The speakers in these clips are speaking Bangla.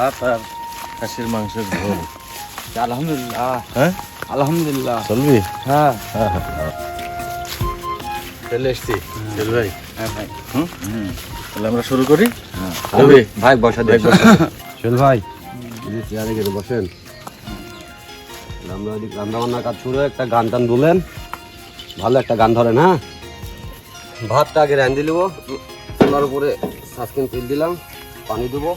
ভাত আর খাসির মাংসের ঝোল। আলহামদুলিল্লাহ। হ্যাঁ আলহামদুলিল্লাহ চলবি। হ্যাঁ হ্যাঁ হ্যাঁ চলে এসছি চল ভাই। হ্যাঁ ভাই তাহলে আমরা শুরু করি। ভাই বসা দেখ চল ভাই চেয়ারে গেলে বসেন। আমরা ওদিকে রান্না বান্নার কাজ শুরু, একটা গান টান বলেন, ভালো একটা গান ধরেন। হ্যাঁ, ভাতটা আগে রাঁধে দেবো, চুলার উপরে সাসপেন তেল দিলাম, পানি দেবো।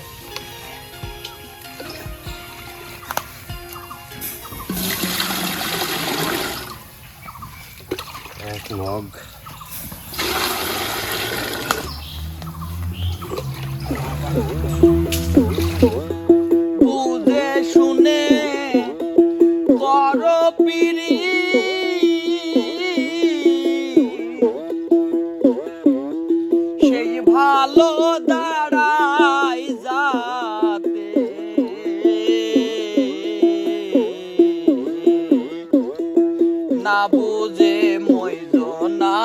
এক মগ বুঝে শুনে করো পিরি, সেই ভালো দাঁড়াই যাতে না বুঝে মইজনা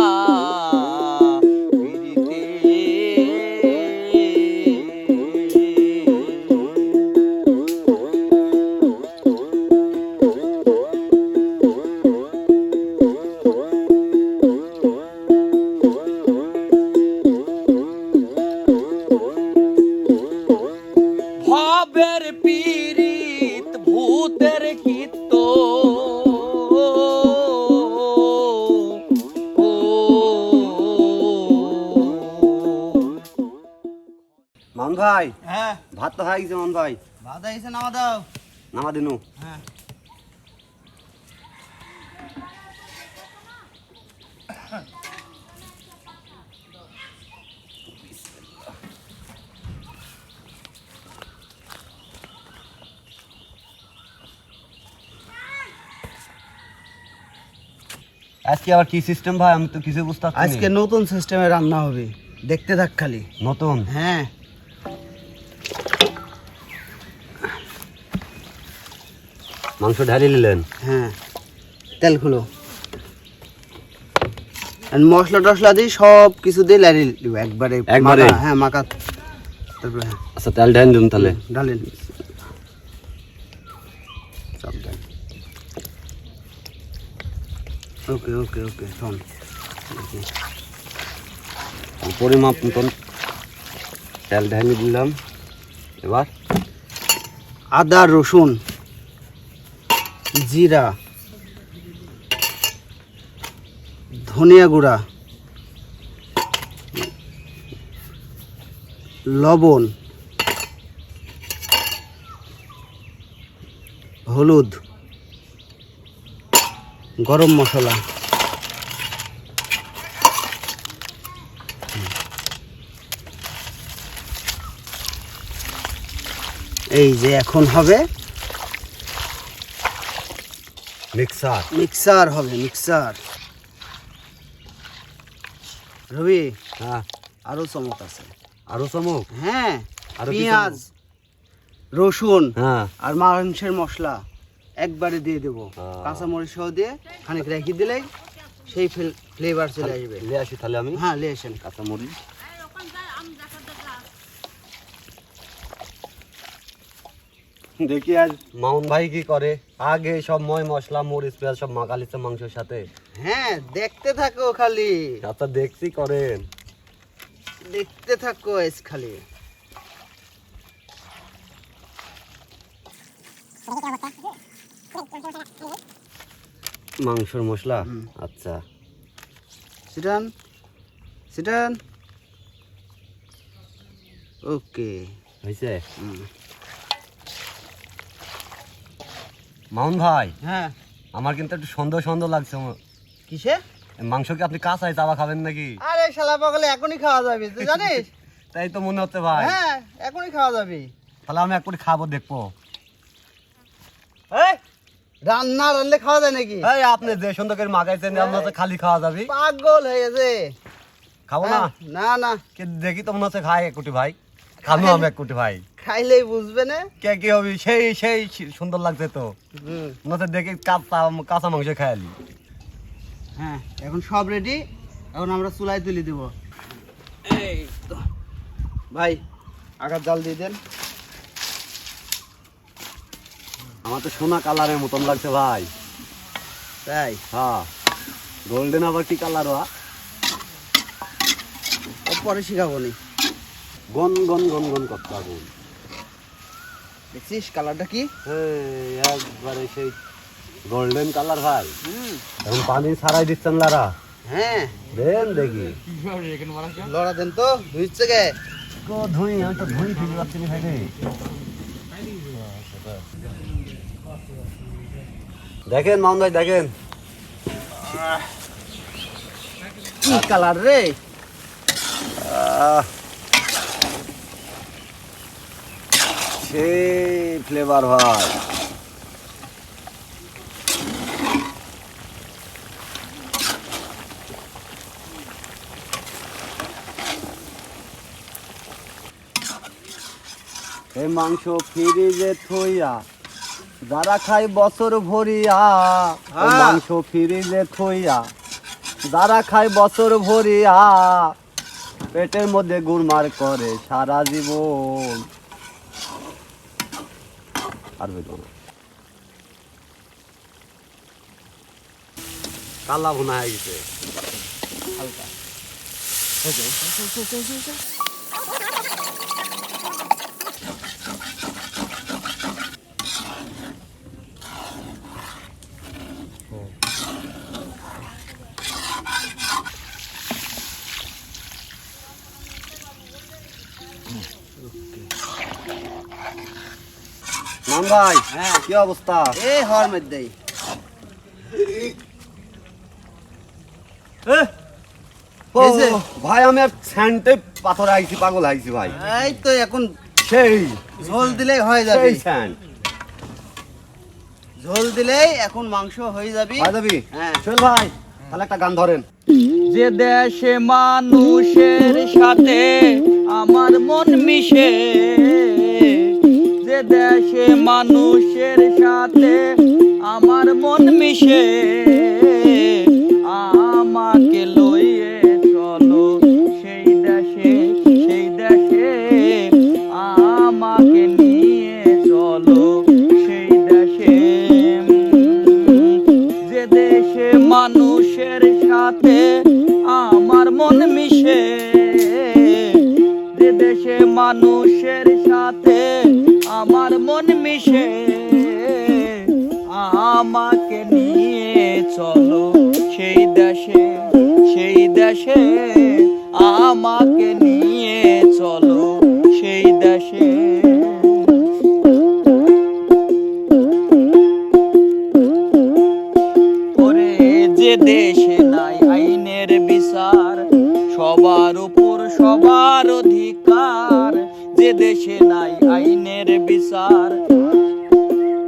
ভবের পীড়িত ভূতের কীর্ত মান ভাই, হ্যাঁ ভাত তো হয়ে গেছে। মান ভাই ভাত আইছে নামা দাও। নামা দিনু। হ্যাঁ আজকে আবার কি সিস্টেম ভাই? আমি তো কিছু বুঝতে পারছি আজকে নতুন সিস্টেমে রান্না হবে, দেখতে থাক খালি। নতুন। হ্যাঁ মাংস ঢালি নিলেন? হ্যাঁ তেল খুলো, আর মশলা টশলা দিয়ে সব কিছু দিয়ে লাড়ি দিব একবারে। একবারে? মাখা, হ্যাঁ মাখা। তারপরে হ্যাঁ আচ্ছা, তেল ঢালি দিন তাহলে। ডালেন সব ডাল। ওকে ওকে ওকে শোন, পরিমাপ মতন তেল ঢালি দিলাম। এবার আদা রসুন জিরা ধনিয়া গুঁড়া লবণ হলুদ গরম মশলা এই যে এখন হবে মিক্সার। মিক্সার হবে, মিক্সার। রবি হ্যাঁ, আরো চমক আছে। আরো চমক? হ্যাঁ আরো কি পেঁয়াজ চমক? রসুন হ্যাঁ, আর মাংসের মশলা একবারে দিয়ে দেবো, হ্যাঁ। কাঁচামরিচ সহ দিয়ে খানিক রেখে দিলেই সেই ফ্লেভার চলে আসবে। লে আসি তাহলে আমি। হ্যাঁ লে আসেন। কাঁচামরিচ দেখি আজ মাউন ভাই কি করে। আগে সব ময় মশলা মরিচ পেঁয়াজ সব মাখালিছে মাংসের সাথে। হ্যাঁ দেখতে থাকো খালি, আচ্ছা দেখছি করেন। দেখতে থাকো এস খালি। মাংসের মশলা। হুম। আচ্ছা, সিটান সিটান। ওকে হয়েছে। মাউন ভাই, হ্যাঁ আমার কিন্তু একটু সন্দেহ সন্দেহ লাগছে। কিসে? মাংস কি আপনি কাঁচাই চাওয়া খাবেন নাকি? আরে শালা পাগলে এখনই খাওয়া যাবে, তুই জানিস? তাই তো মনে হচ্ছে ভাই। হ্যাঁ এখনই খাওয়া যাবে। তাহলে আমি এক কোটি খাবো, দেখবো। এই রান্না রান্না খাওয়া যায় নাকি? এই আপনি যে সুন্দর করে মাখাইছেন, আপনার তো খালি খাওয়া যাবে। পাগল হয়ে গেছে। খাবো না? না না কে দেখি তো মনে হচ্ছে খাই এক কোটি ভাই। খাবো আমি এক কোটি ভাই। খাইলেই বুঝবে না। কে কি হবে? সেই সেই সুন্দর লাগছে তো। হুম, মনে হচ্ছে দেখি কাঁচা মাংস খাইলি। হ্যাঁ এখন সব রেডি, এখন আমরা চুলায় তুলে দেব। এই তো ভাই আগার জাল দিয়ে দেন। আমার তো সোনা কালারের মতন লাগছে ভাই। তাই হ্যাঁ, গোল্ডেন আবার কি কালার? ও পরে শিখাবো নি। গন গন গন গন করতে আগুন। দেখছিস কালারটা কি? একবারে সেই গোল্ডেন কালার ভাই। এখন পানি ছাড়াই দিচ্ছেন লারা? হ্যাঁ দেন দেখি। লড়া দেন তো, ধুইছে গে। ধুই, আমি তো ধুই ফিরে পাচ্ছি না ভাই রে। দেখেন মামুন ভাই, দেখেন কি কালার রে? সেই ফ্লেভার ভাই। এই মাংস ফ্রিজে থইয়া যারা খায় বছর ভরিয়া, এই মাংস ফ্রিজে থইয়া যারা খায় বছর ভরিয়া, পেটের মধ্যে গুড়মার করে সারা জীবন। আর বেরো না, কালা ভুনা হয়ে গেছে হালকা মান ভাই। হ্যাঁ। কি অবস্থা? এ হর মধ্যে ও, এই যে। ভাই আমি আর স্যান্ডে পাথর আইছি, পাগল আইছি ভাই। এই তো এখন সেই ঝোল দিলেই হয়ে যাবে। সেই স্যান্ড ঝোল দিলেই এখন মাংস হয়ে যাবে। ভাই যাবি? হ্যাঁ। চল ভাই, তাহলে একটা গান ধরেন। যে দেশে মানুষের সাথে আমার মন মিশে, যে দেশে মানুষের সাথে আমার মন মিশে, আমাকে লইয়ে চলো সেই দেশে, সেই দেশে আমাকে নিয়ে চলো সেই দেশে। যে দেশে মানুষের সাথে আমার মন মিশে, যে দেশে মানুষের সাথে আমার মন মিশে, আমাকে নিয়ে চলো সেই দেশে, সেই দেশে আমাকে নিয়ে চলো সেই দেশে। ওরে যে দেশে নাই আইনের বিচার, সবার উপর সবার অধিকার, যে দেশে নাই আইনের বিচার,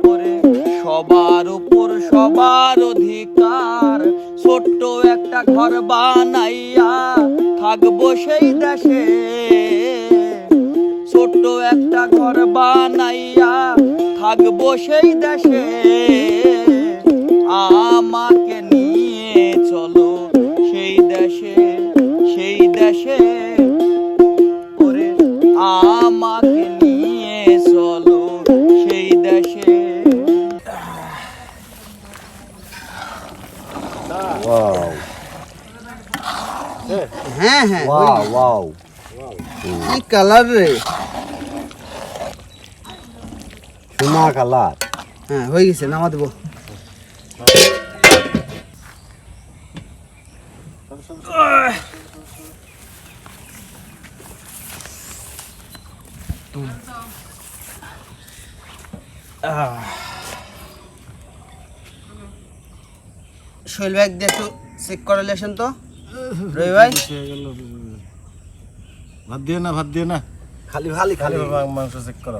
ওরে সবার উপর সবার অধিকার, ছোট্ট একটা ঘর বানাইয়া থাকবো সেই দেশে, ছোট্ট একটা ঘর বানাইয়া থাকবো সেই দেশে, আমাকে নিয়ে চলো সেই দেশে, সেই দেশে, ওরে আমাকে নিয়ে চলো সেই দেশে। ওয়াও হ্যাঁ হ্যাঁ ওয়াও ওয়াও। কি কালার রে? সোনা কালার। হ্যাঁ হয়ে গেছে, নামা দেবো। শৈল ব্যাগ দিয়ে একটু চেক করে লেছেন তো রবি ভাই। ভাত দিয়ে না, ভাত দিয়ে না, খালি খালি খালি মাংস চেক করো।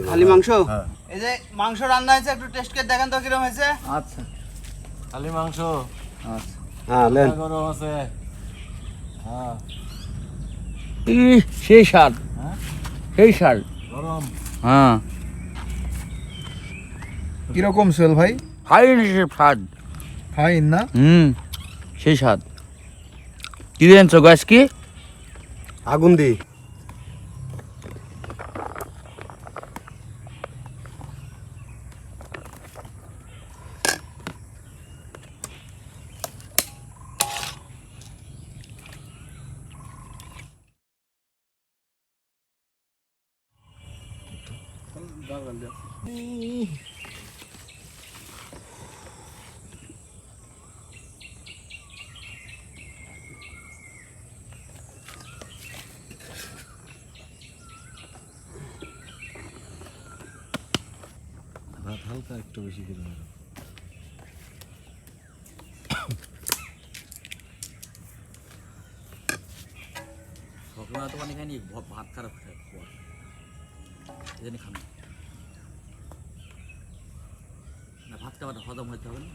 খালি মাংস? হ্যাঁ। এই যে মাংস রান্না হয়েছে, একটু টেস্ট করে দেখেন তো কিরকম হয়েছে। আচ্ছা খালি মাংস আচ্ছা। হ্যাঁ লেন। গরম আছে। হ্যাঁ সেই স্বাদ, সেই স্বাদ। গরম। হ্যাঁ কিরকম সোহেল ভাই? ফাইন স্বাদ। ফাইন না? সেই স্বাদ। কি দিয়েছ গ্যাস? কি আগুন দি। ভাত হালকা একটু বেশি করে নাও। সকালবেলা তো মানে খাইনি ভাত খারাপ খায় এই জন্য খান না ভাত খাবার হজম হইতে হবে না